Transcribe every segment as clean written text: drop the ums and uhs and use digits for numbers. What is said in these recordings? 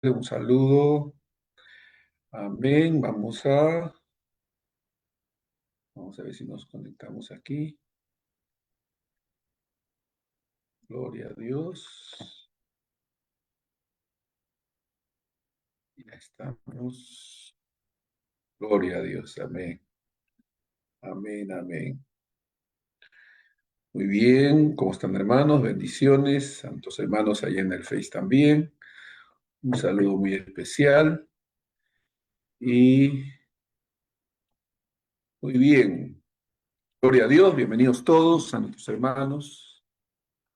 Un saludo. Amén. Vamos a ver si nos conectamos aquí. Gloria a Dios. Ya estamos. Gloria a Dios. Amén. Amén, amén. Muy bien. ¿Cómo están, hermanos? Bendiciones. Santos hermanos allá en el Face también. Un saludo muy especial. Y muy bien. Gloria a Dios. Bienvenidos todos, santos hermanos,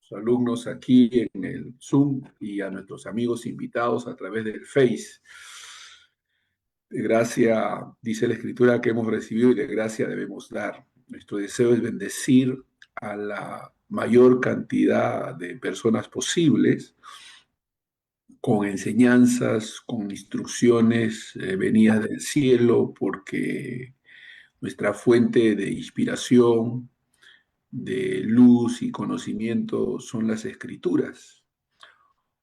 sus alumnos aquí en el Zoom y a nuestros amigos invitados a través del Face. De gracia, dice la Escritura, que hemos recibido y de gracia debemos dar. Nuestro deseo es bendecir a la mayor cantidad de personas posibles con enseñanzas, con instrucciones venidas del cielo, porque nuestra fuente de inspiración, de luz y conocimiento son las Escrituras.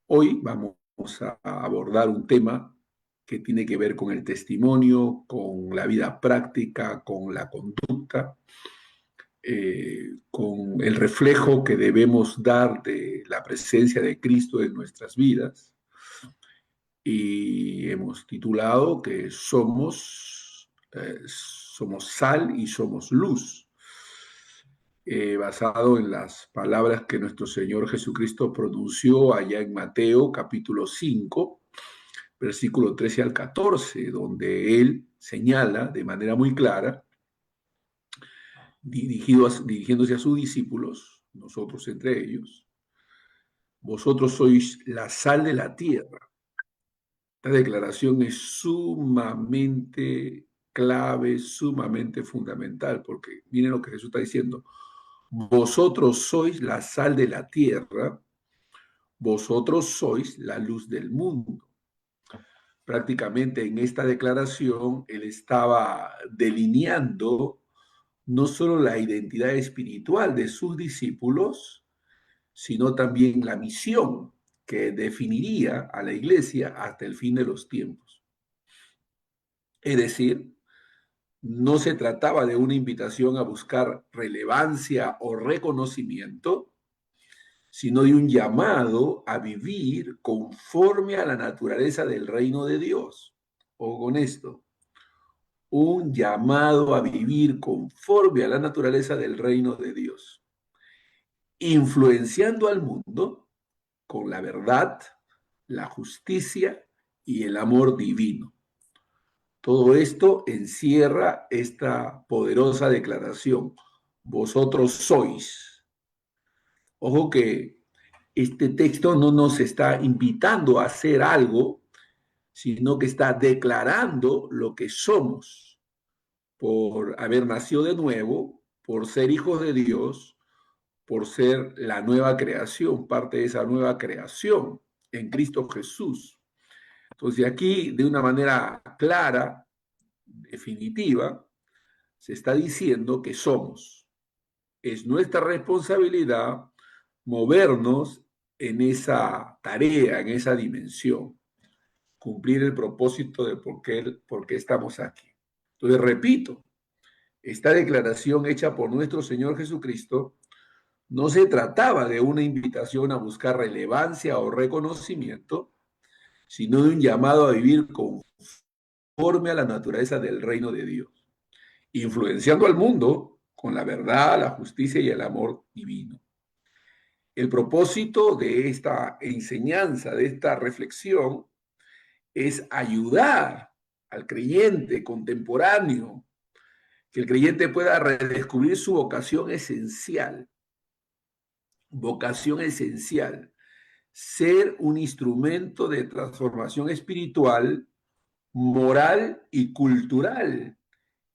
Hoy vamos a abordar un tema que tiene que ver con el testimonio, con la vida práctica, con la conducta, con el reflejo que debemos dar de la presencia de Cristo en nuestras vidas. Y hemos titulado que somos sal y somos luz. Basado en las palabras que nuestro Señor Jesucristo pronunció allá en Mateo capítulo 5, versículo 13 al 14, donde Él señala de manera muy clara, dirigiéndose a sus discípulos, nosotros entre ellos: vosotros sois la sal de la tierra. Esta declaración es sumamente clave, sumamente fundamental, porque miren lo que Jesús está diciendo: vosotros sois la sal de la tierra, vosotros sois la luz del mundo. Prácticamente en esta declaración él estaba delineando no solo la identidad espiritual de sus discípulos, sino también la misión que definiría a la iglesia hasta el fin de los tiempos. Es decir, no se trataba de una invitación a buscar relevancia o reconocimiento, sino de un llamado a vivir conforme a la naturaleza del reino de Dios. O con esto, un llamado a vivir conforme a la naturaleza del reino de Dios, influenciando al mundo con la verdad, la justicia y el amor divino. Todo esto encierra esta poderosa declaración: vosotros sois. Ojo que este texto no nos está invitando a hacer algo, sino que está declarando lo que somos por haber nacido de nuevo, por ser hijos de Dios, por ser la nueva creación, parte de esa nueva creación en Cristo Jesús. Entonces aquí, de una manera clara, definitiva, se está diciendo que somos. Es nuestra responsabilidad movernos en esa tarea, en esa dimensión, cumplir el propósito de por qué estamos aquí. Entonces, repito, esta declaración hecha por nuestro Señor Jesucristo no se trataba de una invitación a buscar relevancia o reconocimiento, sino de un llamado a vivir conforme a la naturaleza del reino de Dios, influenciando al mundo con la verdad, la justicia y el amor divino. El propósito de esta enseñanza, de esta reflexión, es ayudar al creyente contemporáneo, que el creyente pueda redescubrir su vocación esencial, ser un instrumento de transformación espiritual, moral y cultural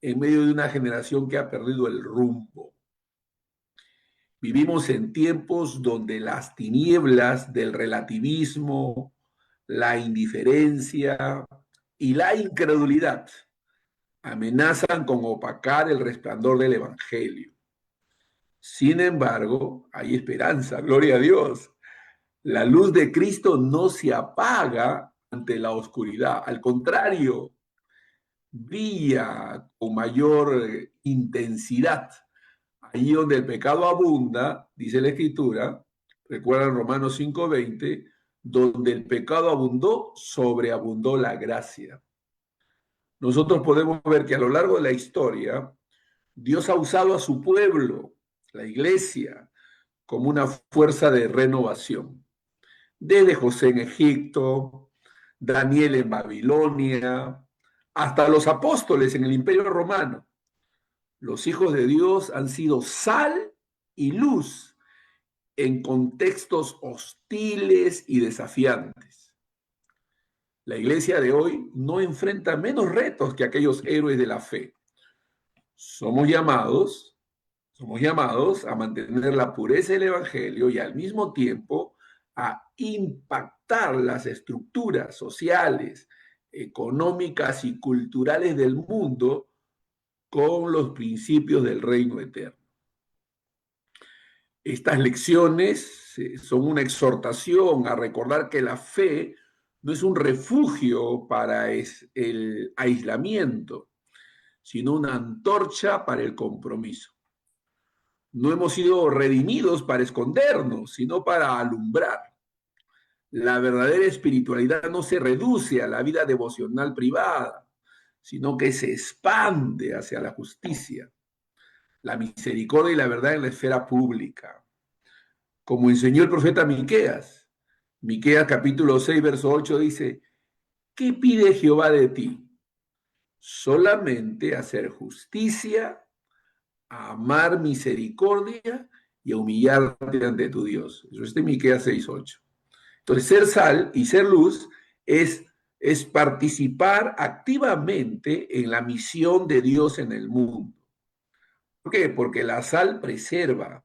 en medio de una generación que ha perdido el rumbo. Vivimos en tiempos donde las tinieblas del relativismo, la indiferencia y la incredulidad amenazan con opacar el resplandor del Evangelio. Sin embargo, hay esperanza, gloria a Dios. La luz de Cristo no se apaga ante la oscuridad. Al contrario, brilla con mayor intensidad. Allí donde el pecado abunda, dice la Escritura, recuerdan Romanos 5:20, donde el pecado abundó, sobreabundó la gracia. Nosotros podemos ver que a lo largo de la historia, Dios ha usado a su pueblo, la iglesia, como una fuerza de renovación. Desde José en Egipto, Daniel en Babilonia, hasta los apóstoles en el Imperio Romano. Los hijos de Dios han sido sal y luz en contextos hostiles y desafiantes. La iglesia de hoy no enfrenta menos retos que aquellos héroes de la fe. Somos llamados, somos llamados a mantener la pureza del evangelio y al mismo tiempo a impactar las estructuras sociales, económicas y culturales del mundo con los principios del reino eterno. Estas lecciones son una exhortación a recordar que la fe no es un refugio para el aislamiento, sino una antorcha para el compromiso. No hemos sido redimidos para escondernos, sino para alumbrar. La verdadera espiritualidad no se reduce a la vida devocional privada, sino que se expande hacia la justicia, la misericordia y la verdad en la esfera pública. Como enseñó el profeta Miqueas. Miqueas capítulo 6, verso 8 dice, ¿qué pide Jehová de ti? Solamente hacer justicia, amar misericordia y a humillarte ante tu Dios. Eso está en Miqueas 6, 8. Entonces, ser sal y ser luz es participar activamente en la misión de Dios en el mundo. ¿Por qué? Porque la sal preserva,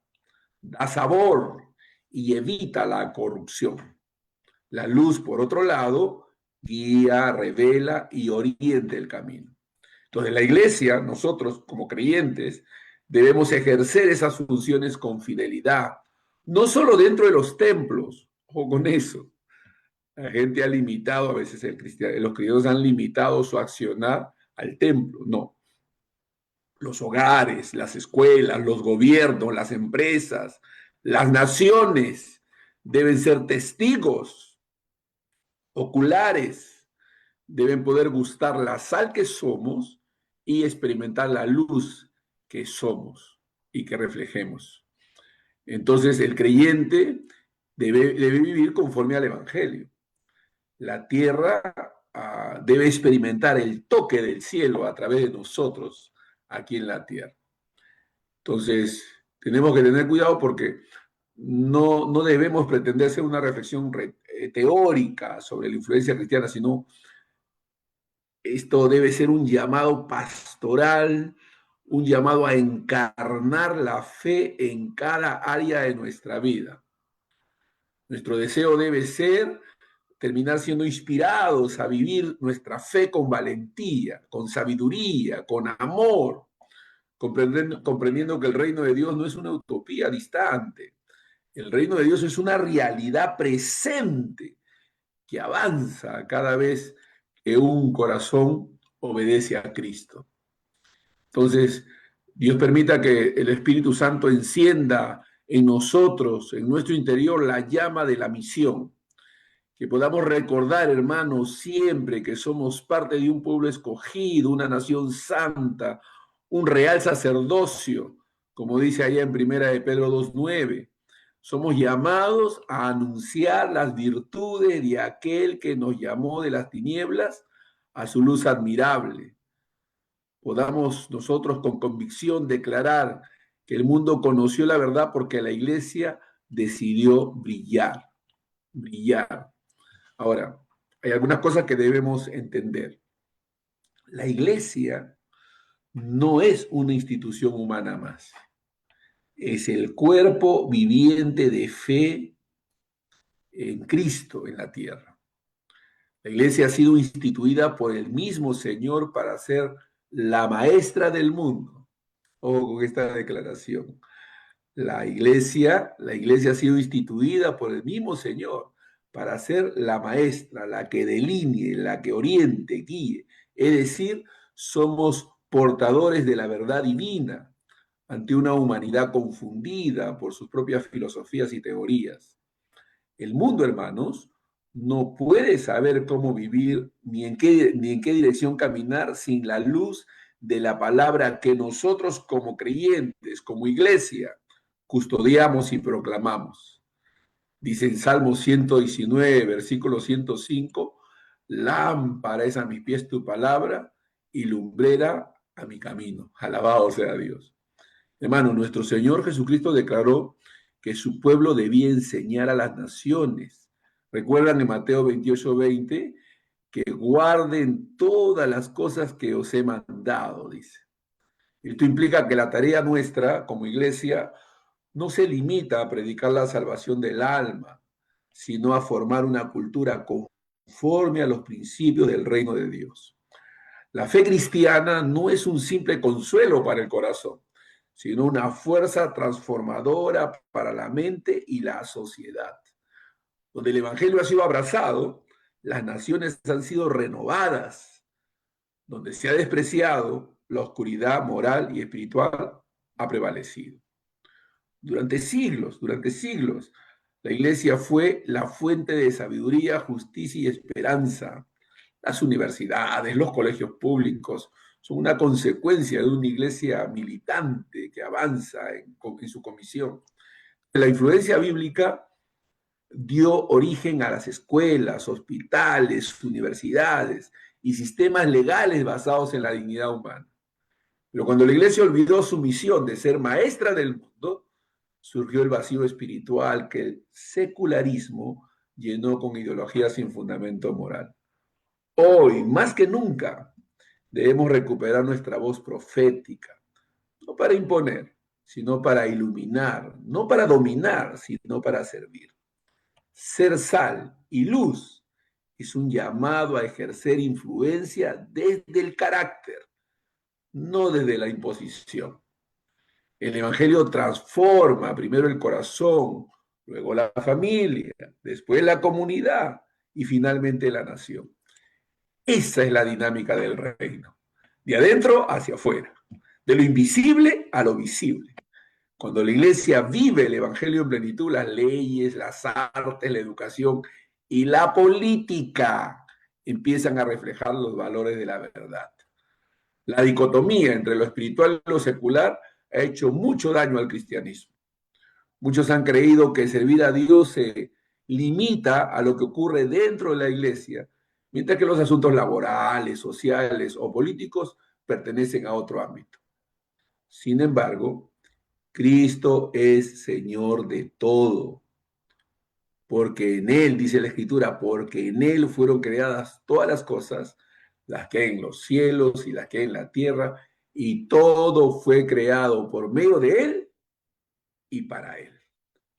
da sabor y evita la corrupción. La luz, por otro lado, guía, revela y orienta el camino. Entonces, la iglesia, nosotros como creyentes, debemos ejercer esas funciones con fidelidad, no solo dentro de los templos, o con eso. La gente ha limitado, a veces los cristianos han limitado su accionar al templo, no. Los hogares, las escuelas, los gobiernos, las empresas, las naciones deben ser testigos oculares, deben poder gustar la sal que somos y experimentar la luz que somos y que reflejemos. Entonces el creyente debe vivir conforme al Evangelio. La tierra debe experimentar el toque del cielo a través de nosotros aquí en la tierra. Entonces, tenemos que tener cuidado porque no debemos pretender ser una reflexión teórica sobre la influencia cristiana, sino esto debe ser un llamado pastoral, un llamado a encarnar la fe en cada área de nuestra vida. Nuestro deseo debe ser terminar siendo inspirados a vivir nuestra fe con valentía, con sabiduría, con amor, comprendiendo que el reino de Dios no es una utopía distante. El reino de Dios es una realidad presente que avanza cada vez que un corazón obedece a Cristo. Entonces, Dios permita que el Espíritu Santo encienda en nosotros, en nuestro interior, la llama de la misión. Que podamos recordar, hermanos, siempre que somos parte de un pueblo escogido, una nación santa, un real sacerdocio, como dice allá en Primera de Pedro 2:9. Somos llamados a anunciar las virtudes de aquel que nos llamó de las tinieblas a su luz admirable. Podamos nosotros con convicción declarar que el mundo conoció la verdad porque la iglesia decidió brillar, brillar. Ahora, hay algunas cosas que debemos entender. La iglesia no es una institución humana más. Es el cuerpo viviente de fe en Cristo en la tierra. La iglesia ha sido instituida por el mismo Señor para ser la maestra del mundo. Ojo con esta declaración. La iglesia ha sido instituida por el mismo Señor para ser la maestra, la que delinee, la que oriente, guíe. Es decir, somos portadores de la verdad divina ante una humanidad confundida por sus propias filosofías y teorías. El mundo, hermanos, no puede saber cómo vivir ni en qué dirección caminar sin la luz de la palabra que nosotros como creyentes, como iglesia, custodiamos y proclamamos. Dice en Salmo 119, versículo 105, lámpara es a mis pies tu palabra y lumbrera a mi camino. Alabado sea Dios. Hermano, nuestro Señor Jesucristo declaró que su pueblo debía enseñar a las naciones. Recuerdan en Mateo 28:20 que guarden todas las cosas que os he mandado, dice. Esto implica que la tarea nuestra como iglesia no se limita a predicar la salvación del alma, sino a formar una cultura conforme a los principios del reino de Dios. La fe cristiana no es un simple consuelo para el corazón, sino una fuerza transformadora para la mente y la sociedad. Donde el Evangelio ha sido abrazado, las naciones han sido renovadas. Donde se ha despreciado, la oscuridad moral y espiritual ha prevalecido. Durante siglos, la iglesia fue la fuente de sabiduría, justicia y esperanza. Las universidades, los colegios públicos son una consecuencia de una iglesia militante que avanza en su comisión. La influencia bíblica dio origen a las escuelas, hospitales, universidades y sistemas legales basados en la dignidad humana. Pero cuando la iglesia olvidó su misión de ser maestra del mundo, surgió el vacío espiritual que el secularismo llenó con ideologías sin fundamento moral. Hoy, más que nunca, debemos recuperar nuestra voz profética, no para imponer, sino para iluminar, no para dominar, sino para servir. Ser sal y luz es un llamado a ejercer influencia desde el carácter, no desde la imposición. El Evangelio transforma primero el corazón, luego la familia, después la comunidad y finalmente la nación. Esa es la dinámica del reino, de adentro hacia afuera, de lo invisible a lo visible. Cuando la iglesia vive el Evangelio en plenitud, las leyes, las artes, la educación y la política empiezan a reflejar los valores de la verdad. La dicotomía entre lo espiritual y lo secular ha hecho mucho daño al cristianismo. Muchos han creído que servir a Dios se limita a lo que ocurre dentro de la iglesia, mientras que los asuntos laborales, sociales o políticos pertenecen a otro ámbito. Sin embargo, Cristo es Señor de todo, porque en Él, dice la Escritura, porque en Él fueron creadas todas las cosas, las que hay en los cielos y las que hay en la tierra, y todo fue creado por medio de Él y para Él.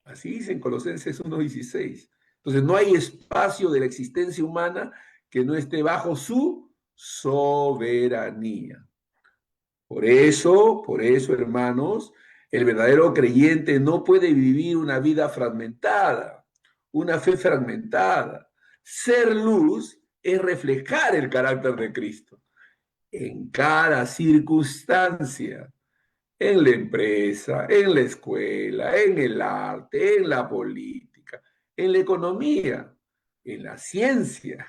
Así dice en Colosenses 1:16. Entonces no hay espacio de la existencia humana que no esté bajo su soberanía. Por eso, hermanos, el verdadero creyente no puede vivir una vida fragmentada, una fe fragmentada. Ser luz es reflejar el carácter de Cristo en cada circunstancia, en la empresa, en la escuela, en el arte, en la política, en la economía, en la ciencia.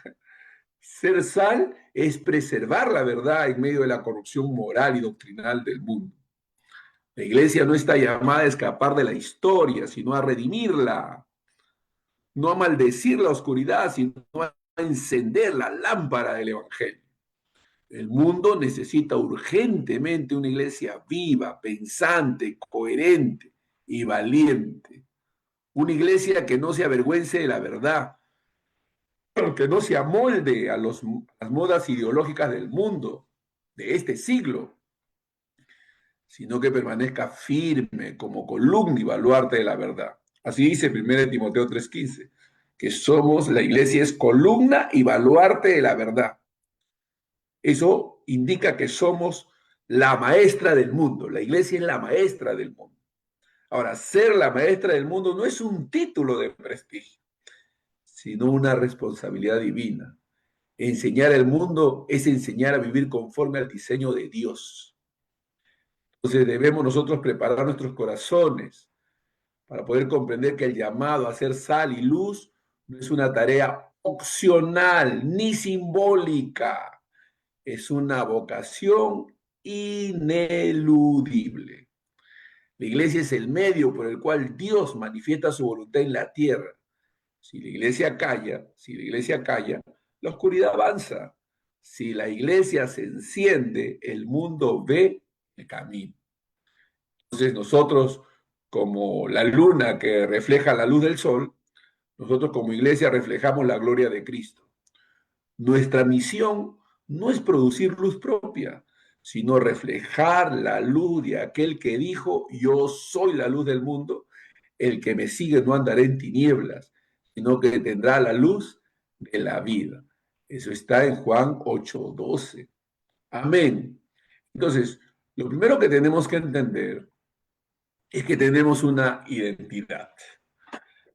Ser sal es preservar la verdad en medio de la corrupción moral y doctrinal del mundo. La iglesia no está llamada a escapar de la historia, sino a redimirla, no a maldecir la oscuridad, sino a encender la lámpara del Evangelio. El mundo necesita urgentemente una iglesia viva, pensante, coherente y valiente. Una iglesia que no se avergüence de la verdad, que no se amolde a las modas ideológicas del mundo, de este siglo, sino que permanezca firme como columna y baluarte de la verdad. Así dice 1 Timoteo 3:15, que somos, la iglesia es columna y baluarte de la verdad. Eso indica que somos la maestra del mundo. La iglesia es la maestra del mundo. Ahora, ser la maestra del mundo no es un título de prestigio, sino una responsabilidad divina. Enseñar al mundo es enseñar a vivir conforme al diseño de Dios. Entonces debemos nosotros preparar nuestros corazones para poder comprender que el llamado a ser sal y luz no es una tarea opcional ni simbólica, es una vocación ineludible. La iglesia es el medio por el cual Dios manifiesta su voluntad en la tierra. Si la iglesia calla, la oscuridad avanza. Si la iglesia se enciende, el mundo ve el camino. Entonces nosotros, como la luna que refleja la luz del sol, nosotros como iglesia reflejamos la gloria de Cristo. Nuestra misión no es producir luz propia, sino reflejar la luz de aquel que dijo, yo soy la luz del mundo, el que me sigue no andará en tinieblas, sino que tendrá la luz de la vida. Eso está en Juan 8:12. Amén. Entonces, lo primero que tenemos que entender es que tenemos una identidad.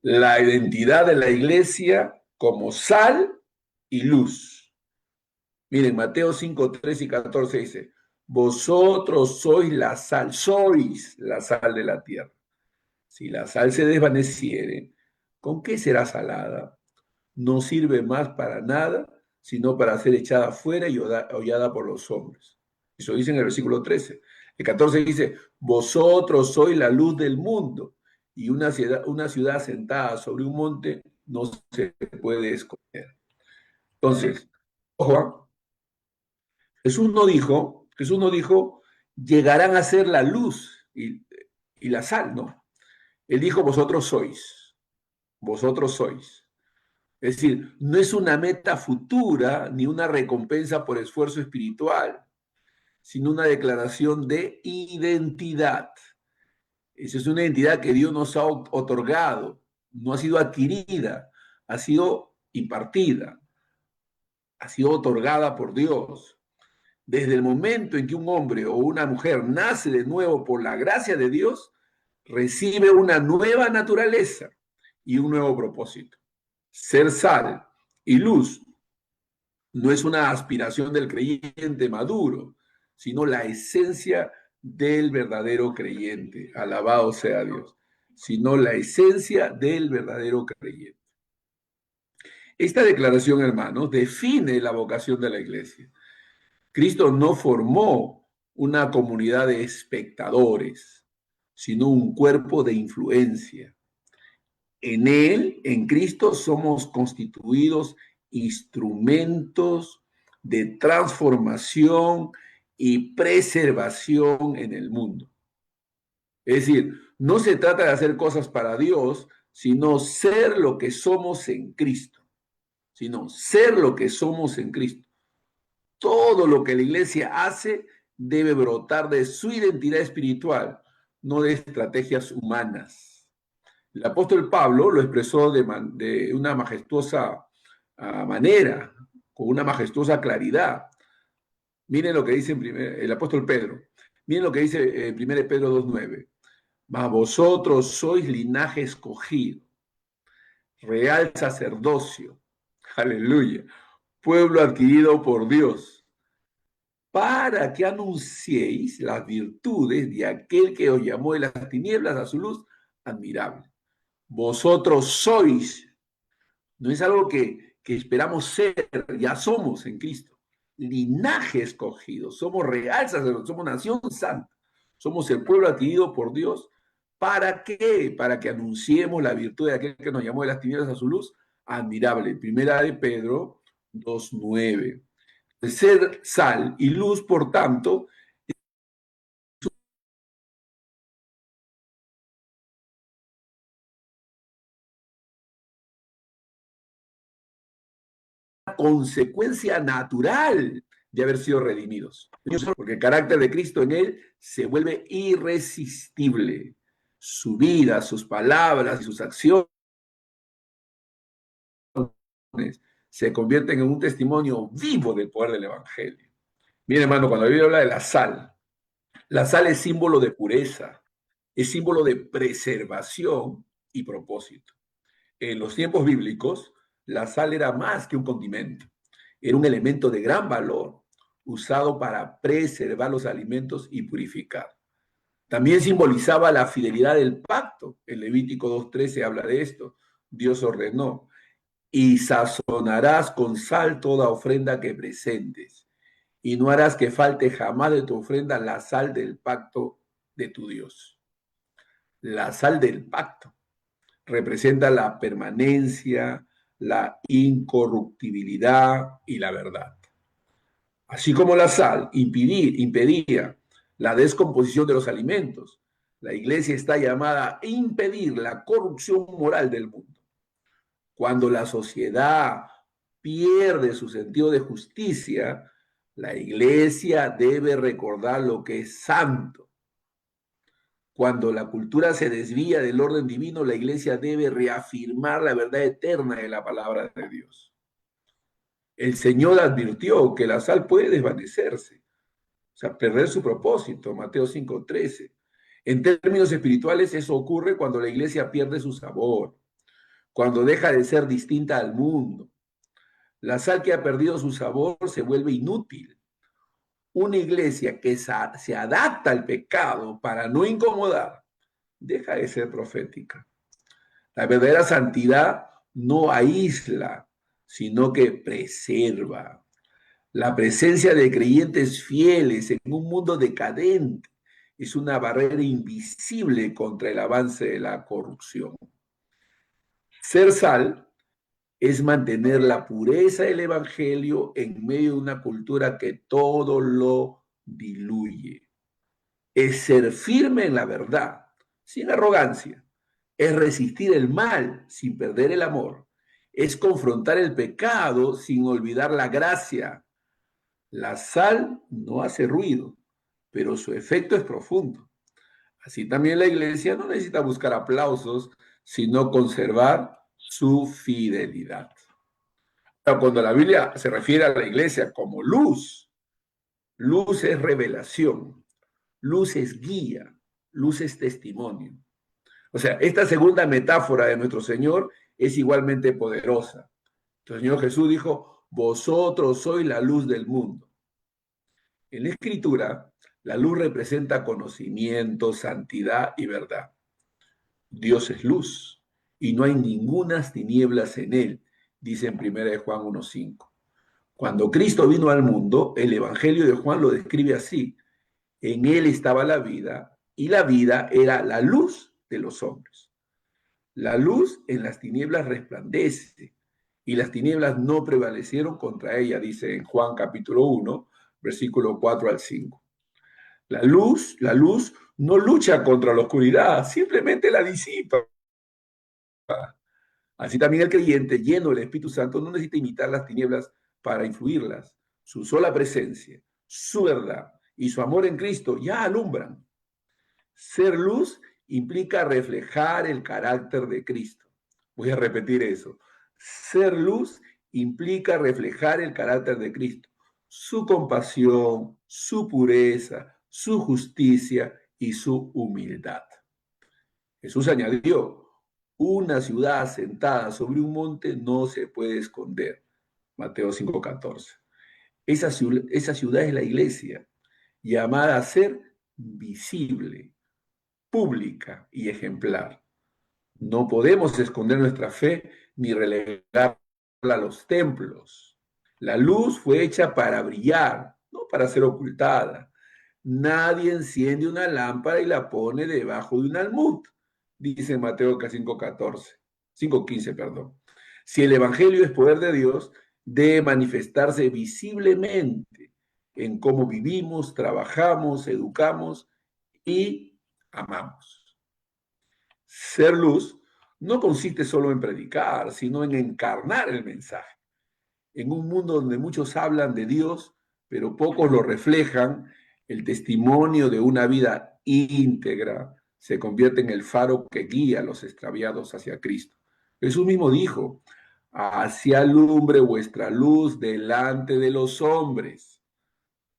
La identidad de la iglesia como sal y luz. Miren, Mateo 5:13 y 14 dice, vosotros sois la sal de la tierra. Si la sal se desvaneciere, ¿con qué será salada? No sirve más para nada, sino para ser echada fuera y hollada por los hombres. Eso dice en el versículo 13. El 14 dice, vosotros sois la luz del mundo, y una ciudad sentada sobre un monte no se puede esconder. Entonces, ojo, Jesús no dijo, llegarán a ser la luz y la sal, no. Él dijo, vosotros sois. Es decir, no es una meta futura ni una recompensa por esfuerzo espiritual, sino una declaración de identidad. Esa es una identidad que Dios nos ha otorgado, no ha sido adquirida, ha sido impartida, ha sido otorgada por Dios. Desde el momento en que un hombre o una mujer nace de nuevo por la gracia de Dios, recibe una nueva naturaleza y un nuevo propósito. Ser sal y luz no es una aspiración del creyente maduro, sino la esencia del verdadero creyente. Alabado sea Dios. Sino la esencia del verdadero creyente. Esta declaración, hermanos, define la vocación de la iglesia. Cristo no formó una comunidad de espectadores, sino un cuerpo de influencia. En Él, en Cristo, somos constituidos instrumentos de transformación y preservación en el mundo. Es decir, no se trata de hacer cosas para Dios, sino ser lo que somos en Cristo. Sino ser lo que somos en Cristo. Todo lo que la iglesia hace debe brotar de su identidad espiritual, no de estrategias humanas. El apóstol Pablo lo expresó de una majestuosa manera, con una majestuosa claridad. Miren lo que dice el apóstol Pedro. Miren lo que dice en 1 Pedro 2:9. Mas vosotros sois linaje escogido, real sacerdocio, aleluya, pueblo adquirido por Dios, para que anunciéis las virtudes de aquel que os llamó de las tinieblas a su luz admirable. Vosotros sois, no es algo que esperamos ser, ya somos en Cristo. Linaje escogido, somos real sacerdote, somos nación santa, somos el pueblo adquirido por Dios. ¿Para qué? Para que anunciemos la virtud de aquel que nos llamó de las tinieblas a su luz admirable. Primera de Pedro 2:9. Ser sal y luz, por tanto, consecuencia natural de haber sido redimidos. Porque el carácter de Cristo en él se vuelve irresistible. Su vida, sus palabras y sus acciones se convierten en un testimonio vivo del poder del Evangelio. Miren, hermano, cuando la Biblia habla de la sal es símbolo de pureza, es símbolo de preservación y propósito. En los tiempos bíblicos, la sal era más que un condimento, era un elemento de gran valor, usado para preservar los alimentos y purificar. También simbolizaba la fidelidad del pacto. En Levítico 2:13 habla de esto. Dios ordenó, y sazonarás con sal toda ofrenda que presentes, y no harás que falte jamás de tu ofrenda la sal del pacto de tu Dios. La sal del pacto representa la permanencia, la incorruptibilidad y la verdad. Así como la sal impedía la descomposición de los alimentos, la iglesia está llamada a impedir la corrupción moral del mundo. Cuando la sociedad pierde su sentido de justicia, la iglesia debe recordar lo que es santo. Cuando la cultura se desvía del orden divino, la iglesia debe reafirmar la verdad eterna de la palabra de Dios. El Señor advirtió que la sal puede desvanecerse, o sea, perder su propósito, Mateo 5:13. En términos espirituales, eso ocurre cuando la iglesia pierde su sabor, cuando deja de ser distinta al mundo. La sal que ha perdido su sabor se vuelve inútil. Una iglesia que se adapta al pecado para no incomodar, deja de ser profética. La verdadera santidad no aísla, sino que preserva. La presencia de creyentes fieles en un mundo decadente es una barrera invisible contra el avance de la corrupción. Ser sal es mantener la pureza del evangelio en medio de una cultura que todo lo diluye. Es ser firme en la verdad, sin arrogancia. Es resistir el mal sin perder el amor. Es confrontar el pecado sin olvidar la gracia. La sal no hace ruido, pero su efecto es profundo. Así también la iglesia no necesita buscar aplausos, sino conservar su fidelidad. Pero cuando la Biblia se refiere a la iglesia como luz, luz es revelación, luz es guía, luz es testimonio. O sea, esta segunda metáfora de nuestro Señor es igualmente poderosa. El Señor Jesús dijo, vosotros sois la luz del mundo. En la Escritura, la luz representa conocimiento, santidad y verdad. Dios es luz y no hay ningunas tinieblas en él, dice en 1 Juan 1:5. Cuando Cristo vino al mundo, el Evangelio de Juan lo describe así. En él estaba la vida y la vida era la luz de los hombres. La luz en las tinieblas resplandece y las tinieblas no prevalecieron contra ella, dice en Juan capítulo 1, versículo 4 al 5. La luz no lucha contra la oscuridad, simplemente la disipa. Así también el creyente lleno del Espíritu Santo no necesita imitar las tinieblas para influirlas. Su sola presencia, su verdad y su amor en Cristo ya alumbran. Ser luz implica reflejar el carácter de Cristo. Voy a repetir eso. Ser luz implica reflejar el carácter de Cristo, su compasión, su pureza, su justicia y su humildad. Jesús añadió, una ciudad asentada sobre un monte no se puede esconder. Mateo 5:14. Esa ciudad es la iglesia, llamada a ser visible, pública y ejemplar. No podemos esconder nuestra fe ni relegarla a los templos. La luz fue hecha para brillar, no para ser ocultada. Nadie enciende una lámpara y la pone debajo de un almud, dice Mateo 5:14, 5:15, perdón. Si el evangelio es poder de Dios, debe manifestarse visiblemente en cómo vivimos, trabajamos, educamos y amamos. Ser luz no consiste solo en predicar, sino en encarnar el mensaje. En un mundo donde muchos hablan de Dios, pero pocos lo reflejan, el testimonio de una vida íntegra se convierte en el faro que guía a los extraviados hacia Cristo. Jesús mismo dijo, así alumbre vuestra luz delante de los hombres.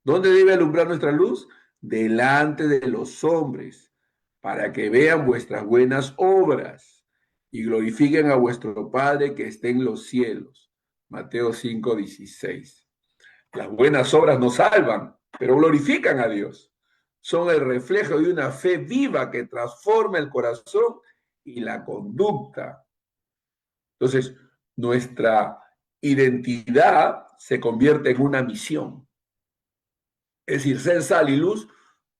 ¿Dónde debe alumbrar nuestra luz? Delante de los hombres, para que vean vuestras buenas obras y glorifiquen a vuestro Padre que esté en los cielos. Mateo 5:16. Las buenas obras no salvan, pero glorifican a Dios. Son el reflejo de una fe viva que transforma el corazón y la conducta. Entonces, nuestra identidad se convierte en una misión. Es decir, ser sal y luz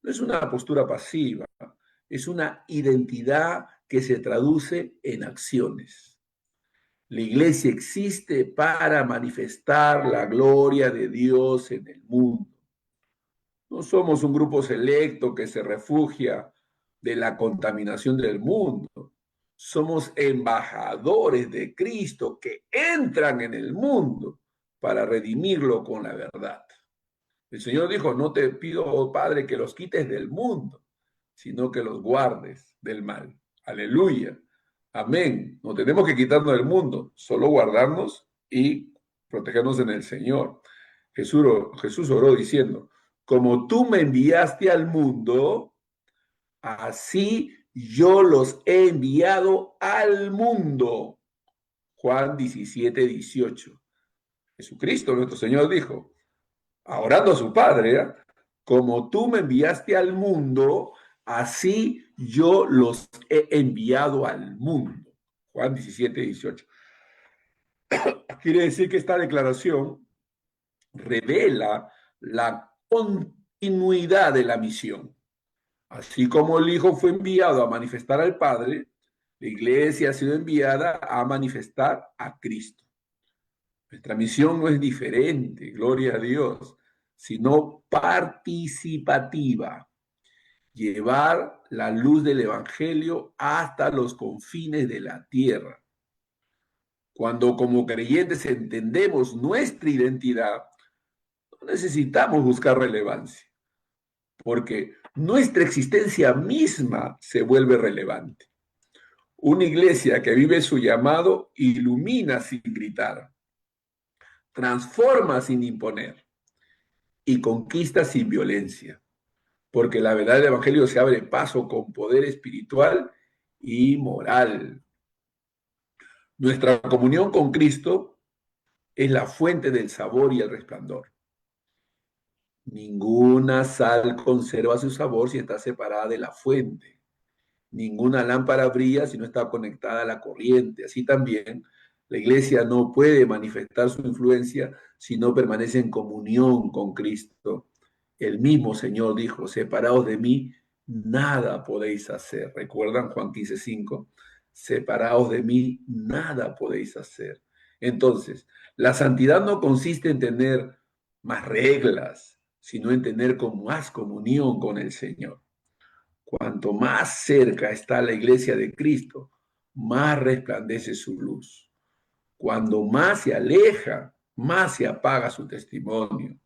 no es una postura pasiva, es una identidad que se traduce en acciones. La iglesia existe para manifestar la gloria de Dios en el mundo. No somos un grupo selecto que se refugia de la contaminación del mundo. Somos embajadores de Cristo que entran en el mundo para redimirlo con la verdad. El Señor dijo, no te pido, oh Padre, que los quites del mundo, sino que los guardes del mal. Aleluya. Amén. No tenemos que quitarnos del mundo, solo guardarnos y protegernos en el Señor. Jesús oró diciendo, como tú me enviaste al mundo, así yo los he enviado al mundo. Juan 17:18. Jesucristo, nuestro Señor, dijo, orando a su Padre, ¿eh? Como tú me enviaste al mundo, así yo los he enviado al mundo. Juan 17:18. Quiere decir que esta declaración revela la continuidad de la misión. Así como el Hijo fue enviado a manifestar al Padre, la Iglesia ha sido enviada a manifestar a Cristo. Nuestra misión no es diferente, gloria a Dios, sino participativa. Llevar la luz del Evangelio hasta los confines de la tierra. Cuando como creyentes entendemos nuestra identidad, no necesitamos buscar relevancia, porque nuestra existencia misma se vuelve relevante. Una iglesia que vive su llamado ilumina sin gritar, transforma sin imponer y conquista sin violencia, porque la verdad del Evangelio se abre paso con poder espiritual y moral. Nuestra comunión con Cristo es la fuente del sabor y el resplandor. Ninguna sal conserva su sabor si está separada de la fuente. Ninguna lámpara brilla si no está conectada a la corriente. Así también, la iglesia no puede manifestar su influencia si no permanece en comunión con Cristo. El mismo Señor dijo, separados de mí, nada podéis hacer. ¿Recuerdan Juan 15:5? Separados de mí, nada podéis hacer. Entonces, la santidad no consiste en tener más reglas, sino en tener más comunión con el Señor. Cuanto más cerca está la iglesia de Cristo, más resplandece su luz. Cuando más se aleja, más se apaga su testimonio.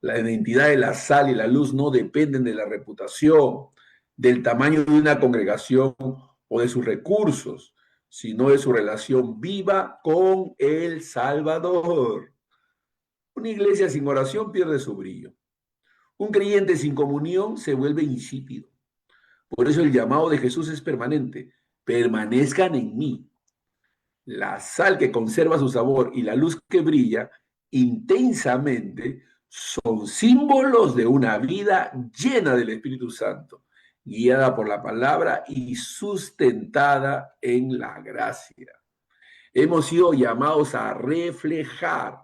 La identidad de la sal y la luz no dependen de la reputación, del tamaño de una congregación o de sus recursos, sino de su relación viva con el Salvador. Una iglesia sin oración pierde su brillo. Un creyente sin comunión se vuelve insípido. Por eso el llamado de Jesús es permanente. Permanezcan en mí. La sal que conserva su sabor y la luz que brilla intensamente son símbolos de una vida llena del Espíritu Santo, guiada por la palabra y sustentada en la gracia. Hemos sido llamados a reflejar,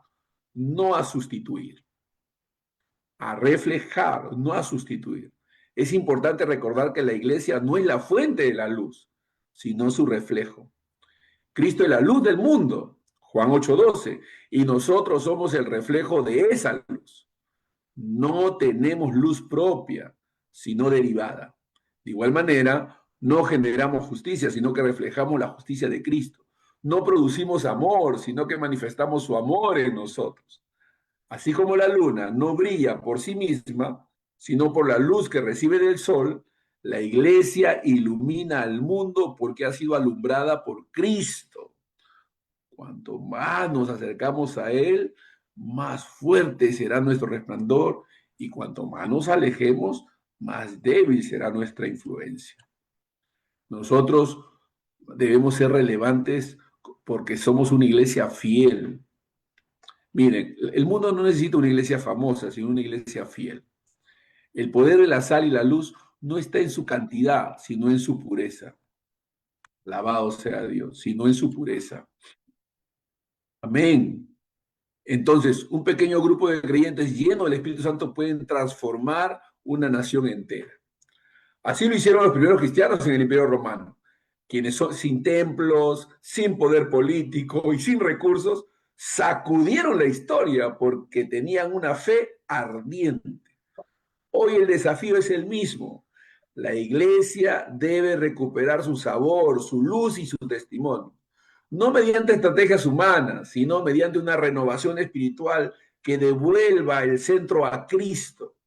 no a sustituir. A reflejar, no a sustituir. Es importante recordar que la iglesia no es la fuente de la luz, sino su reflejo. Cristo es la luz del mundo, Juan 8:12, y nosotros somos el reflejo de esa luz. No tenemos luz propia, sino derivada. De igual manera, no generamos justicia, sino que reflejamos la justicia de Cristo. No producimos amor, sino que manifestamos su amor en nosotros. Así como la luna no brilla por sí misma, sino por la luz que recibe del sol, la iglesia ilumina al mundo porque ha sido alumbrada por Cristo. Cuanto más nos acercamos a Él, más fuerte será nuestro resplandor y cuanto más nos alejemos, más débil será nuestra influencia. Nosotros debemos ser relevantes porque somos una iglesia fiel. Miren, el mundo no necesita una iglesia famosa, sino una iglesia fiel. El poder de la sal y la luz no está en su cantidad, sino en su pureza. Alabado sea Dios, sino en su pureza. Amén. Entonces, un pequeño grupo de creyentes llenos del Espíritu Santo pueden transformar una nación entera. Así lo hicieron los primeros cristianos en el Imperio Romano, quienes son sin templos, sin poder político y sin recursos, sacudieron la historia porque tenían una fe ardiente. Hoy el desafío es el mismo. La iglesia debe recuperar su sabor, su luz y su testimonio. No mediante estrategias humanas, sino mediante una renovación espiritual que devuelva el centro a Cristo.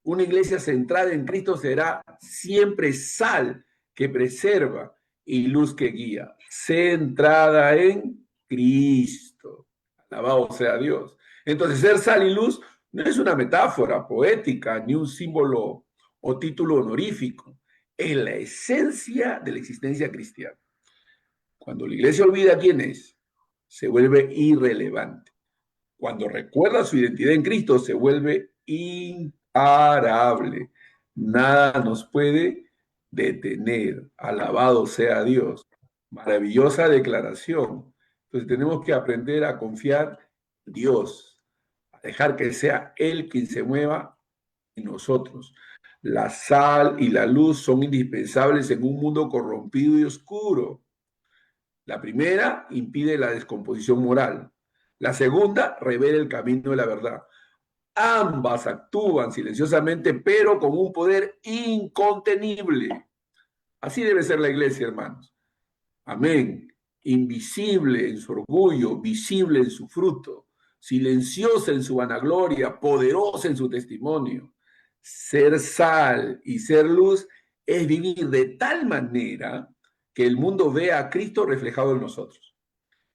Una iglesia centrada en Cristo será siempre sal que preserva y luz que guía. Centrada en Cristo. Alabado sea Dios. Entonces, ser sal y luz no es una metáfora poética ni un símbolo o título honorífico. Es la esencia de la existencia cristiana. Cuando la iglesia olvida quién es, se vuelve irrelevante. Cuando recuerda su identidad en Cristo, se vuelve imparable. Nada nos puede detener. Alabado sea Dios. Maravillosa declaración. Entonces tenemos que aprender a confiar en Dios, a dejar que sea Él quien se mueva en nosotros. La sal y la luz son indispensables en un mundo corrompido y oscuro. La primera impide la descomposición moral. La segunda revela el camino de la verdad. Ambas actúan silenciosamente, pero con un poder incontenible. Así debe ser la iglesia, hermanos. Amén. Invisible en su orgullo, visible en su fruto, silenciosa en su vanagloria, poderosa en su testimonio. Ser sal y ser luz es vivir de tal manera que el mundo vea a Cristo reflejado en nosotros.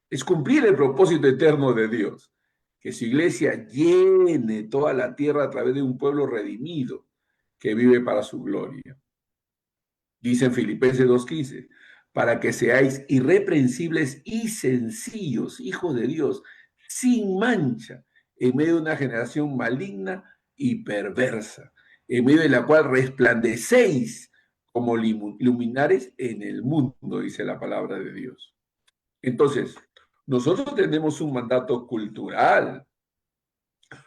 Es cumplir el propósito eterno de Dios, que su iglesia llene toda la tierra a través de un pueblo redimido que vive para su gloria. Dice en Filipenses 2:15, para que seáis irreprensibles y sencillos, hijos de Dios, sin mancha, en medio de una generación maligna y perversa, en medio de la cual resplandecéis como luminares en el mundo, dice la palabra de Dios. Entonces, nosotros tenemos un mandato cultural.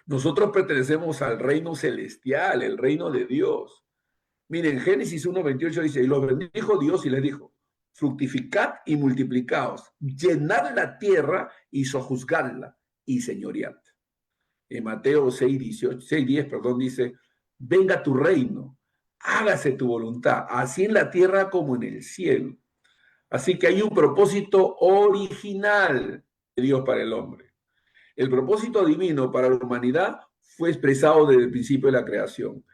Nosotros pertenecemos al reino celestial, el reino de Dios. Miren, Génesis 1:28 dice, y los bendijo Dios y les dijo, fructificad y multiplicaos, llenad la tierra y sojuzgadla y señoread. En Mateo 6:10, dice, venga tu reino, hágase tu voluntad, así en la tierra como en el cielo. Así que hay un propósito original de Dios para el hombre. El propósito divino para la humanidad fue expresado desde el principio de la creación.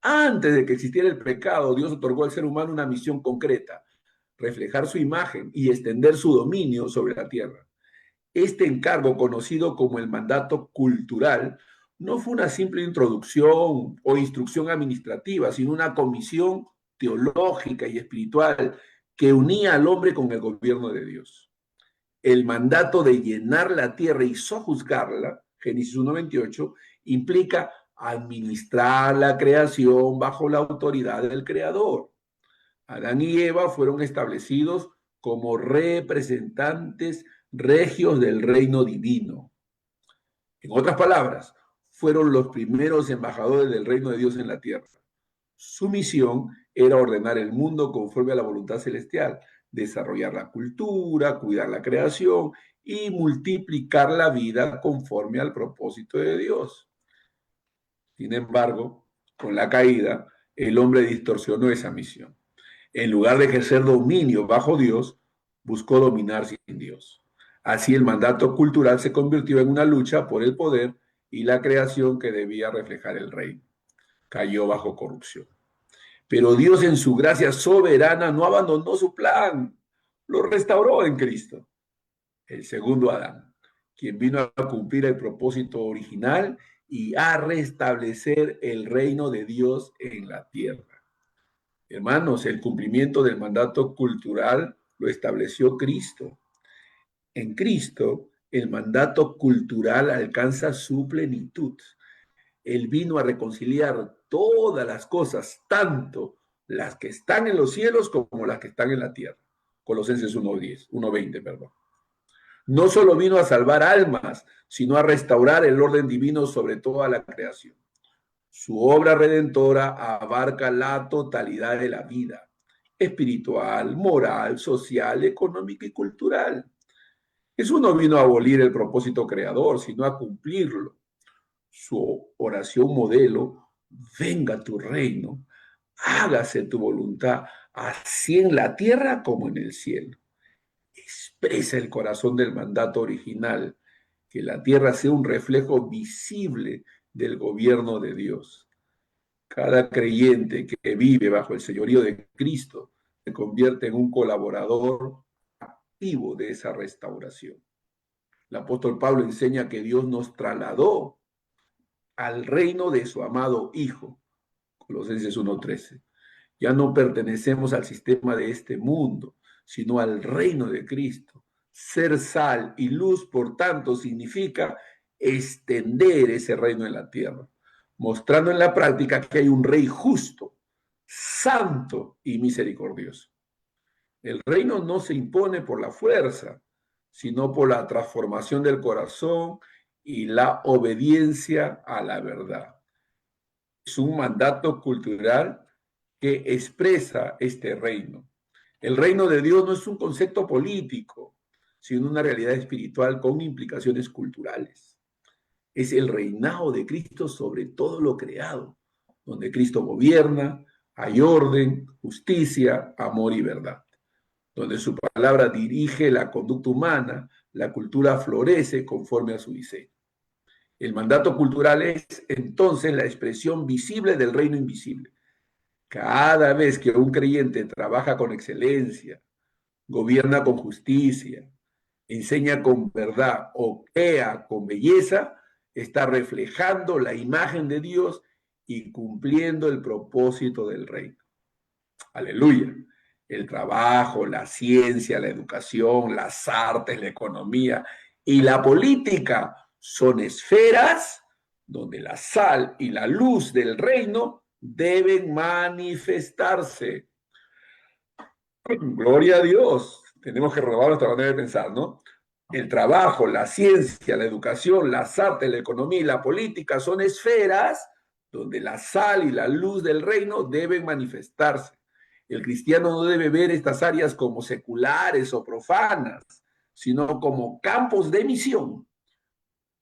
Antes de que existiera el pecado, Dios otorgó al ser humano una misión concreta, reflejar su imagen y extender su dominio sobre la tierra. Este encargo, conocido como el mandato cultural, no fue una simple introducción o instrucción administrativa, sino una comisión teológica y espiritual que unía al hombre con el gobierno de Dios. El mandato de llenar la tierra y sojuzgarla, Génesis 1:28, implica administrar la creación bajo la autoridad del Creador. Adán y Eva fueron establecidos como representantes regios del reino divino. En otras palabras, fueron los primeros embajadores del reino de Dios en la tierra. Su misión era ordenar el mundo conforme a la voluntad celestial, desarrollar la cultura, cuidar la creación y multiplicar la vida conforme al propósito de Dios. Sin embargo, con la caída, el hombre distorsionó esa misión. En lugar de ejercer dominio bajo Dios, buscó dominar sin Dios. Así el mandato cultural se convirtió en una lucha por el poder y la creación que debía reflejar el reino. Cayó bajo corrupción. Pero Dios en su gracia soberana no abandonó su plan, lo restauró en Cristo, el segundo Adán, quien vino a cumplir el propósito original y a restablecer el reino de Dios en la tierra. Hermanos, el cumplimiento del mandato cultural lo estableció Cristo. En Cristo, el mandato cultural alcanza su plenitud. Él vino a reconciliar todas las cosas, tanto las que están en los cielos como las que están en la tierra. Colosenses 1:10, 1:20, perdón. No solo vino a salvar almas, sino a restaurar el orden divino sobre toda la creación. Su obra redentora abarca la totalidad de la vida, espiritual, moral, social, económica y cultural. Jesús no vino a abolir el propósito creador, sino a cumplirlo. Su oración modelo: venga tu reino, hágase tu voluntad, así en la tierra como en el cielo. Expresa el corazón del mandato original, que la tierra sea un reflejo visible del gobierno de Dios. Cada creyente que vive bajo el señorío de Cristo se convierte en un colaborador activo de esa restauración. El apóstol Pablo enseña que Dios nos trasladó al reino de su amado Hijo. Colosenses 1:13. Ya no pertenecemos al sistema de este mundo, sino al reino de Cristo. Ser sal y luz, por tanto, significa extender ese reino en la tierra, mostrando en la práctica que hay un rey justo, santo y misericordioso. El reino no se impone por la fuerza, sino por la transformación del corazón y la obediencia a la verdad. Es un mandato cultural que expresa este reino. El reino de Dios no es un concepto político, sino una realidad espiritual con implicaciones culturales. Es el reinado de Cristo sobre todo lo creado, donde Cristo gobierna, hay orden, justicia, amor y verdad. Donde su palabra dirige la conducta humana, la cultura florece conforme a su diseño. El mandato cultural es entonces la expresión visible del reino invisible. Cada vez que un creyente trabaja con excelencia, gobierna con justicia, enseña con verdad o crea con belleza, está reflejando la imagen de Dios y cumpliendo el propósito del reino. Aleluya. El trabajo, la ciencia, la educación, las artes, la economía y la política son esferas donde la sal y la luz del reino deben manifestarse. Gloria a Dios. Tenemos que renovar nuestra manera de pensar, ¿no? El trabajo, la ciencia, la educación, las artes, la economía y la política son esferas donde la sal y la luz del reino deben manifestarse. El cristiano no debe ver estas áreas como seculares o profanas, sino como campos de misión.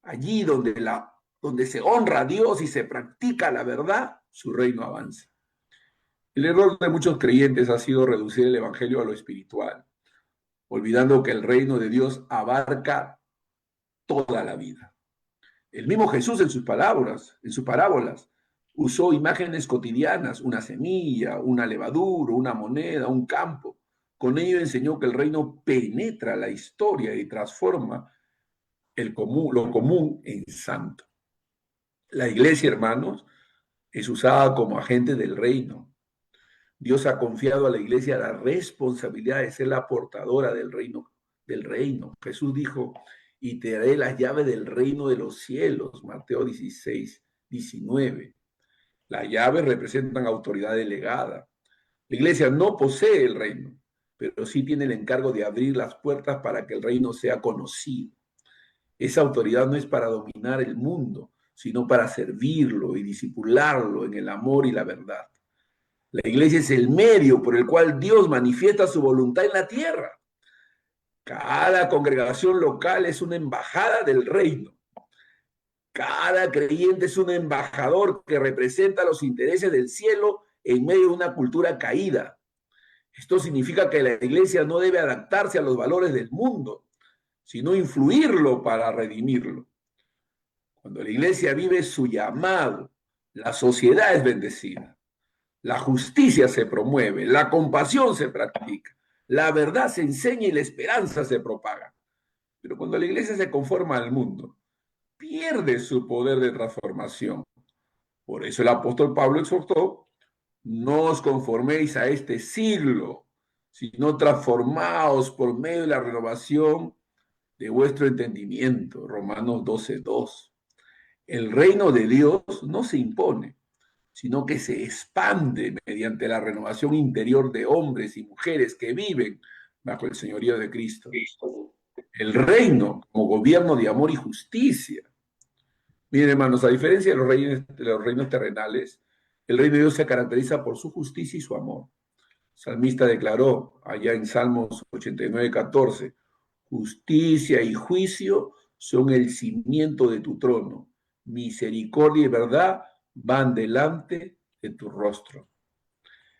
Allí donde se honra a Dios y se practica la verdad, su reino avanza. El error de muchos creyentes ha sido reducir el evangelio a lo espiritual, olvidando que el reino de Dios abarca toda la vida. El mismo Jesús en sus parábolas, usó imágenes cotidianas: una semilla, una levadura, una moneda, un campo. Con ello enseñó que el reino penetra la historia y transforma lo común en santo. La iglesia, hermanos, es usada como agente del reino. Dios ha confiado a la iglesia la responsabilidad de ser la portadora del reino. Jesús dijo: y te daré las llaves del reino de los cielos. Mateo 16:19. Las llaves representan autoridad delegada. La iglesia no posee el reino, pero sí tiene el encargo de abrir las puertas para que el reino sea conocido. Esa autoridad no es para dominar el mundo, sino para servirlo y discipularlo en el amor y la verdad. La iglesia es el medio por el cual Dios manifiesta su voluntad en la tierra. Cada congregación local es una embajada del reino. Cada creyente es un embajador que representa los intereses del cielo en medio de una cultura caída. Esto significa que la iglesia no debe adaptarse a los valores del mundo, sino influirlo para redimirlo. Cuando la iglesia vive su llamado, la sociedad es bendecida. La justicia se promueve, la compasión se practica, la verdad se enseña y la esperanza se propaga. Pero cuando la iglesia se conforma al mundo, pierde su poder de transformación. Por eso el apóstol Pablo exhortó: no os conforméis a este siglo, sino transformaos por medio de la renovación de vuestro entendimiento. Romanos 12:2. El reino de Dios no se impone, sino que se expande mediante la renovación interior de hombres y mujeres que viven bajo el señorío de Cristo. El reino como gobierno de amor y justicia. Miren, hermanos, a diferencia de los reinos terrenales, el reino de Dios se caracteriza por su justicia y su amor. El salmista declaró allá en Salmos 89:14, justicia y juicio son el cimiento de tu trono, misericordia y verdad van delante de tu rostro.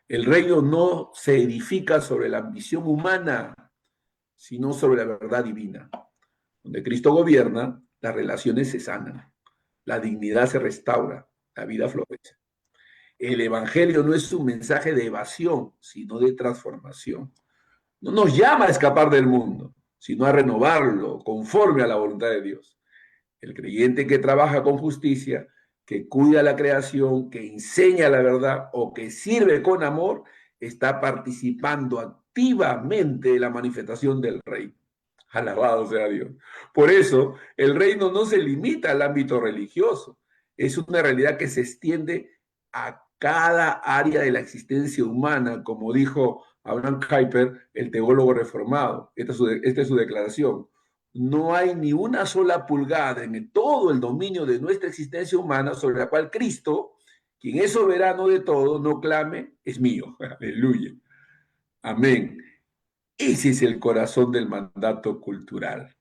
El reino no se edifica sobre la ambición humana, sino sobre la verdad divina. Donde Cristo gobierna, las relaciones se sanan, la dignidad se restaura, la vida florece. El Evangelio no es un mensaje de evasión, sino de transformación. No nos llama a escapar del mundo, sino a renovarlo conforme a la voluntad de Dios. El creyente que trabaja con justicia, que cuida la creación, que enseña la verdad o que sirve con amor, está participando activamente de la manifestación del reino. Alabado sea Dios. Por eso, el reino no se limita al ámbito religioso. Es una realidad que se extiende a cada área de la existencia humana, como dijo Abraham Kuyper, el teólogo reformado. Esta es su declaración. No hay ni una sola pulgada en todo el dominio de nuestra existencia humana sobre la cual Cristo, quien es soberano de todo, no clame, es mío. Aleluya. Amén. Ese es el corazón del mandato cultural.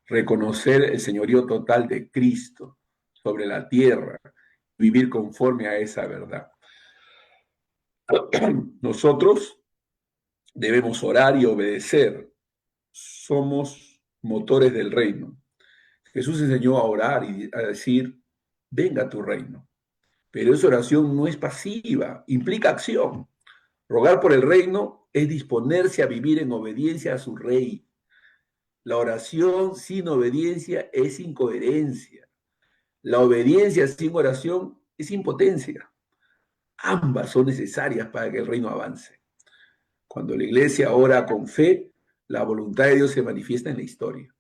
Reconocer el señorío total de Cristo sobre la tierra, vivir conforme a esa verdad. Nosotros debemos orar y obedecer. Somos motores del reino. Jesús enseñó a orar y a decir, venga tu reino. Pero esa oración no es pasiva, implica acción. Rogar por el reino es disponerse a vivir en obediencia a su rey. La oración sin obediencia es incoherencia. La obediencia sin oración es impotencia. Ambas son necesarias para que el reino avance. Cuando la iglesia ora con fe, la voluntad de Dios se manifiesta en la historia.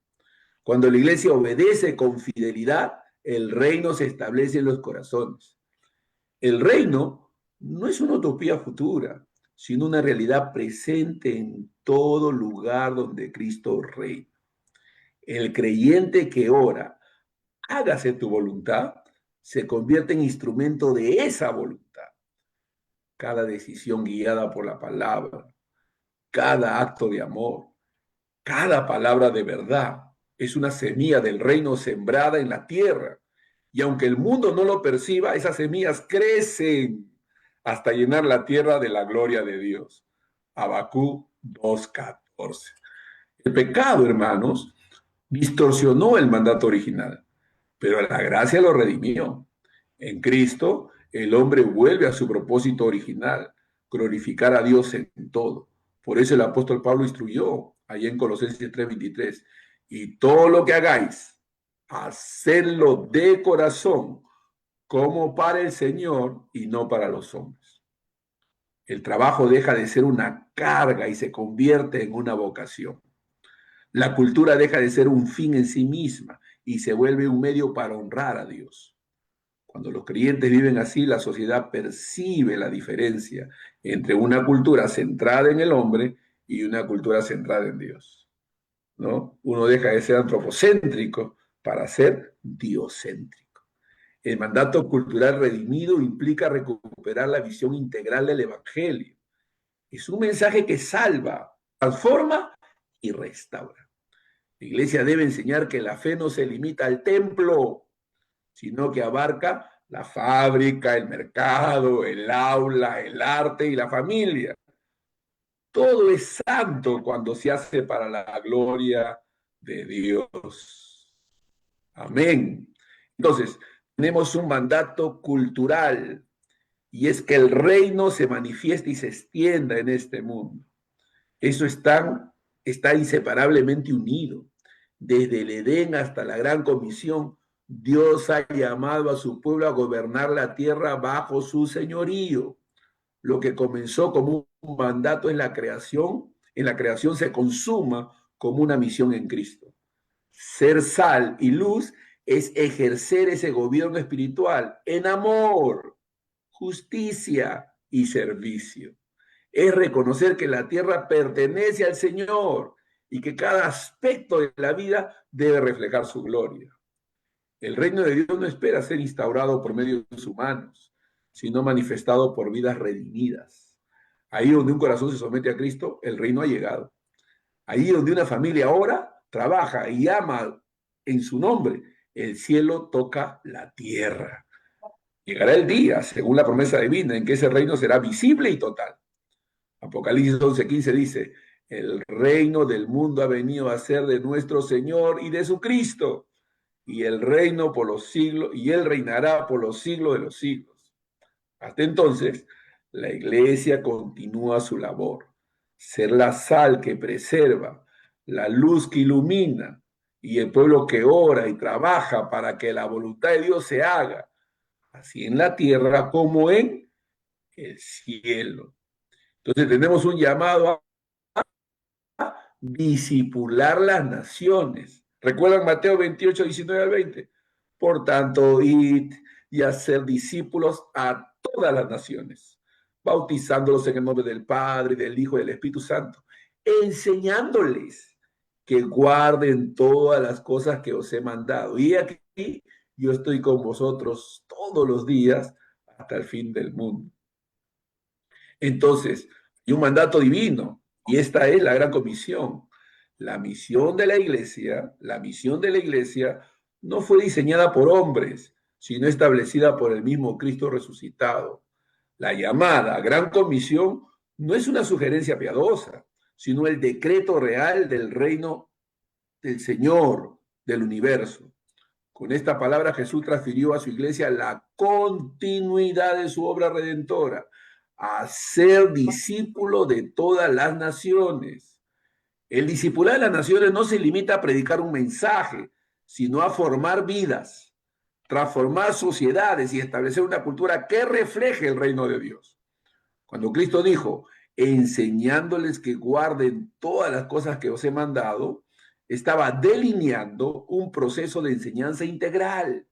Cuando la iglesia obedece con fidelidad, el reino se establece en los corazones. El reino no es una utopía futura, sino una realidad presente en todo lugar donde Cristo reina. El creyente que ora, hágase tu voluntad, se convierte en instrumento de esa voluntad. Cada decisión guiada por la palabra, cada acto de amor, cada palabra de verdad es una semilla del reino sembrada en la tierra. Y aunque el mundo no lo perciba, esas semillas crecen hasta llenar la tierra de la gloria de Dios. Habacuc 2:14. El pecado, hermanos, distorsionó el mandato original, pero la gracia lo redimió. En Cristo, el hombre vuelve a su propósito original, glorificar a Dios en todo. Por eso el apóstol Pablo instruyó allá en Colosenses 3:23, y todo lo que hagáis, hacedlo de corazón, como para el Señor y no para los hombres. El trabajo deja de ser una carga y se convierte en una vocación. La cultura deja de ser un fin en sí misma y se vuelve un medio para honrar a Dios. Cuando los creyentes viven así, la sociedad percibe la diferencia entre una cultura centrada en el hombre y una cultura centrada en Dios, ¿no? Uno deja de ser antropocéntrico para ser diocéntrico. El mandato cultural redimido implica recuperar la visión integral del Evangelio. Es un mensaje que salva, transforma y restaura. La iglesia debe enseñar que la fe no se limita al templo, sino que abarca la fábrica, el mercado, el aula, el arte y la familia. Todo es santo cuando se hace para la gloria de Dios. Amén. Entonces, tenemos un mandato cultural y es que el reino se manifieste y se extienda en este mundo. Eso está inseparablemente unido. Desde el Edén hasta la gran comisión, Dios ha llamado a su pueblo a gobernar la tierra bajo su señorío. Lo que comenzó como un mandato en la creación en la creación se consuma como una misión en Cristo. Ser sal y luz es ejercer ese gobierno espiritual en amor, justicia y servicio. Es reconocer que la tierra pertenece al Señor y que cada aspecto de la vida debe reflejar su gloria. El reino de Dios no espera ser instaurado por medios humanos, sino manifestado por vidas redimidas. Ahí donde un corazón se somete a Cristo, el reino ha llegado. Ahí donde una familia ora, trabaja y ama en su nombre, el cielo toca la tierra. Llegará el día, según la promesa divina, en que ese reino será visible y total. Apocalipsis 11:15 dice, el reino del mundo ha venido a ser de nuestro Señor y de su Cristo, y el reino por los siglos, y él reinará por los siglos de los siglos. Hasta entonces, la iglesia continúa su labor, ser la sal que preserva, la luz que ilumina, y el pueblo que ora y trabaja para que la voluntad de Dios se haga, así en la tierra como en el cielo. Entonces tenemos un llamado a discipular las naciones. ¿Recuerdan Mateo 28, 19 al 20? Por tanto, id y hacer discípulos a todas las naciones, bautizándolos en el nombre del Padre, del Hijo y del Espíritu Santo, enseñándoles que guarden todas las cosas que os he mandado. Y aquí yo estoy con vosotros todos los días hasta el fin del mundo. Entonces, hay un mandato divino y esta es la gran comisión. La misión de la misión de la iglesia no fue diseñada por hombres, sino establecida por el mismo Cristo resucitado. La llamada gran comisión no es una sugerencia piadosa, sino el decreto real del reino del Señor del universo. Con esta palabra Jesús transfirió a su iglesia la continuidad de su obra redentora, a ser discípulo de todas las naciones. El discipular de las naciones no se limita a predicar un mensaje, sino a formar vidas, transformar sociedades y establecer una cultura que refleje el reino de Dios. Cuando Cristo dijo, enseñándoles que guarden todas las cosas que os he mandado, estaba delineando un proceso de enseñanza integral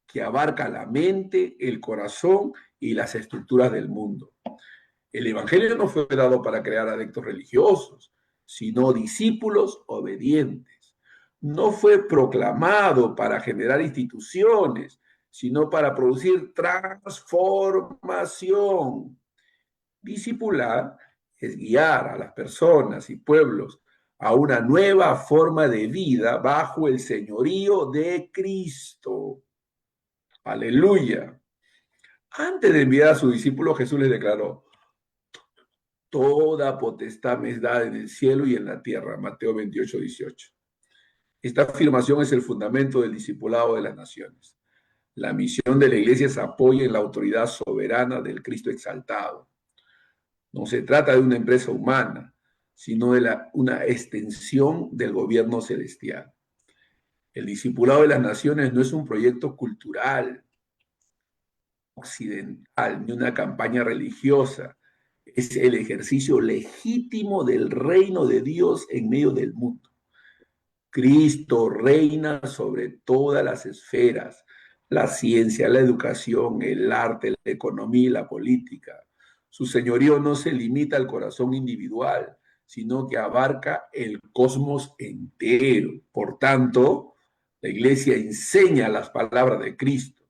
que abarca la mente, el corazón y las estructuras del mundo. El Evangelio no fue dado para crear adeptos religiosos, sino discípulos obedientes. No fue proclamado para generar instituciones, sino para producir transformación. Discipular es guiar a las personas y pueblos a una nueva forma de vida bajo el señorío de Cristo. Aleluya. Antes de enviar a sus discípulos, Jesús les declaró, toda potestad me es dada en el cielo y en la tierra. Mateo 28, 18. Esta afirmación es el fundamento del discipulado de las naciones. La misión de la iglesia se apoya en la autoridad soberana del Cristo exaltado. No se trata de una empresa humana, sino de una extensión del gobierno celestial. El discipulado de las naciones no es un proyecto cultural, occidental, ni una campaña religiosa. Es el ejercicio legítimo del reino de Dios en medio del mundo. Cristo reina sobre todas las esferas, la ciencia, la educación, el arte, la economía y la política. Su señorío no se limita al corazón individual, sino que abarca el cosmos entero. Por tanto, la iglesia enseña las palabras de Cristo,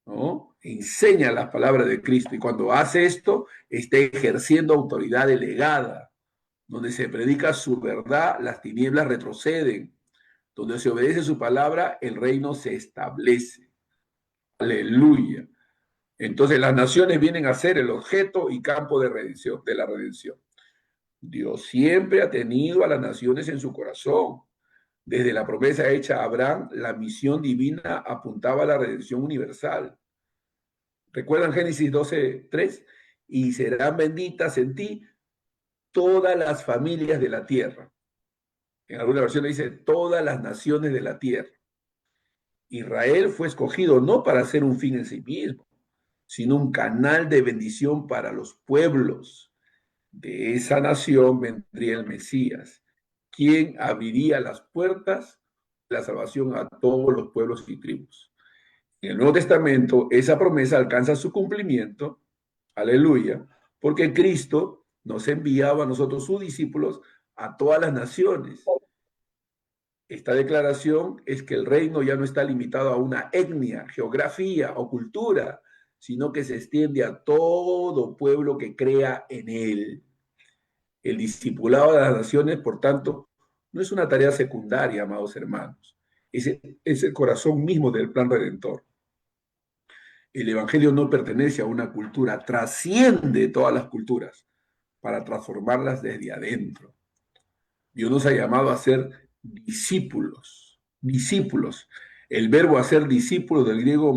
¿no? Enseña las palabras de Cristo y cuando hace esto, está ejerciendo autoridad delegada. Donde se predica su verdad, las tinieblas retroceden. Donde se obedece su palabra, el reino se establece. Aleluya. Entonces las naciones vienen a ser el objeto y campo de redención, de la redención. Dios siempre ha tenido a las naciones en su corazón. Desde la promesa hecha a Abraham, la misión divina apuntaba a la redención universal. ¿Recuerdan Génesis 12:3? Y serán benditas en ti todas las familias de la tierra. En alguna versión dice todas las naciones de la tierra. Israel fue escogido no para ser un fin en sí mismo, sino un canal de bendición para los pueblos. De esa nación vendría el Mesías, quien abriría las puertas de la salvación a todos los pueblos y tribus. En el Nuevo Testamento, esa promesa alcanza su cumplimiento, aleluya, porque Cristo nos enviaba a nosotros, sus discípulos, a todas las naciones. Esta declaración es que el reino ya no está limitado a una etnia, geografía o cultura, sino que se extiende a todo pueblo que crea en él. El discipulado de las naciones, por tanto, no es una tarea secundaria, amados hermanos. Es el corazón mismo del plan redentor. El Evangelio no pertenece a una cultura, trasciende todas las culturas para transformarlas desde adentro. Dios nos ha llamado a ser discípulos, discípulos. El verbo hacer discípulo del griego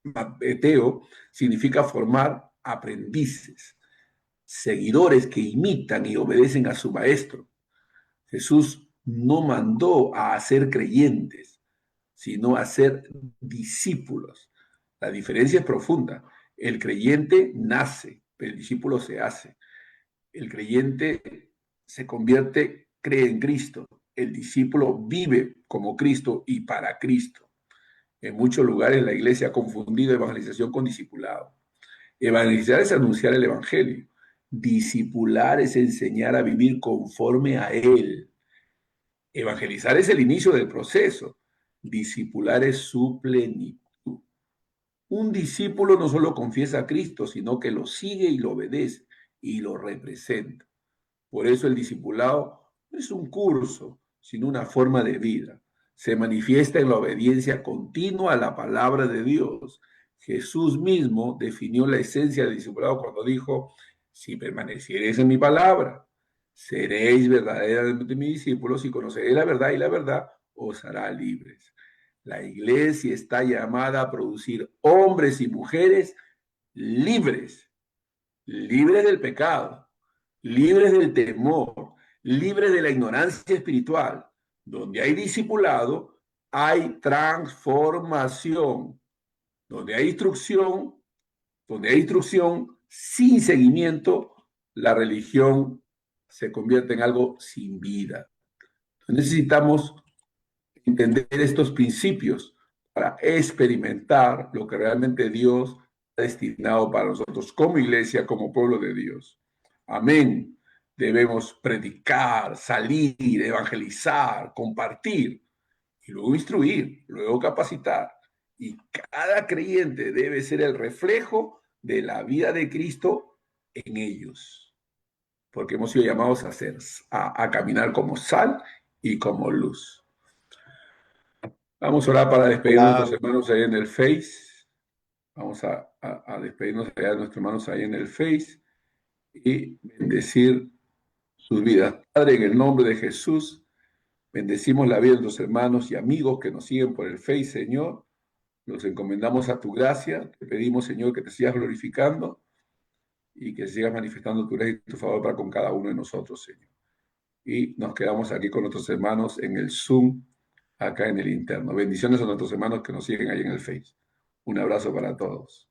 mapeteo significa formar aprendices, seguidores que imitan y obedecen a su maestro. Jesús no mandó a hacer creyentes, sino a ser discípulos. La diferencia es profunda. El creyente nace, el discípulo se hace. El creyente se convierte, cree en Cristo. El discípulo vive como Cristo y para Cristo. En muchos lugares la iglesia ha confundido evangelización con discipulado. Evangelizar es anunciar el evangelio. Discipular es enseñar a vivir conforme a él. Evangelizar es el inicio del proceso. Discipular es su plenitud. Un discípulo no solo confiesa a Cristo, sino que lo sigue y lo obedece y lo representa. Por eso el discipulado no es un curso, sino una forma de vida. Se manifiesta en la obediencia continua a la palabra de Dios. Jesús mismo definió la esencia del discipulado cuando dijo, si permaneciereis en mi palabra, seréis verdaderamente mis discípulos y conoceréis la verdad y la verdad os hará libres. La iglesia está llamada a producir hombres y mujeres libres, libres del pecado, libres del temor, libres de la ignorancia espiritual. Donde hay discipulado, hay transformación. Donde hay instrucción sin seguimiento, la religión se convierte en algo sin vida. Necesitamos entender estos principios para experimentar lo que realmente Dios ha destinado para nosotros como iglesia, como pueblo de Dios. Amén. Debemos predicar, salir, evangelizar, compartir y luego instruir, luego capacitar. Y cada creyente debe ser el reflejo de la vida de Cristo en ellos, porque hemos sido llamados a a caminar como sal y como luz. Vamos a orar para despedir a nuestros Hola, hermanos ahí en el Face. Vamos a despedirnos allá de nuestros hermanos ahí en el Face y bendecir sus vidas. Padre, en el nombre de Jesús, bendecimos la vida de nuestros hermanos y amigos que nos siguen por el Face, Señor. Los encomendamos a tu gracia. Te pedimos, Señor, que te sigas glorificando y que sigas manifestando tu gracia y tu favor para con cada uno de nosotros, Señor. Y nos quedamos aquí con nuestros hermanos en el Zoom, acá en el interno. Bendiciones a nuestros hermanos que nos siguen ahí en el Face. Un abrazo para todos.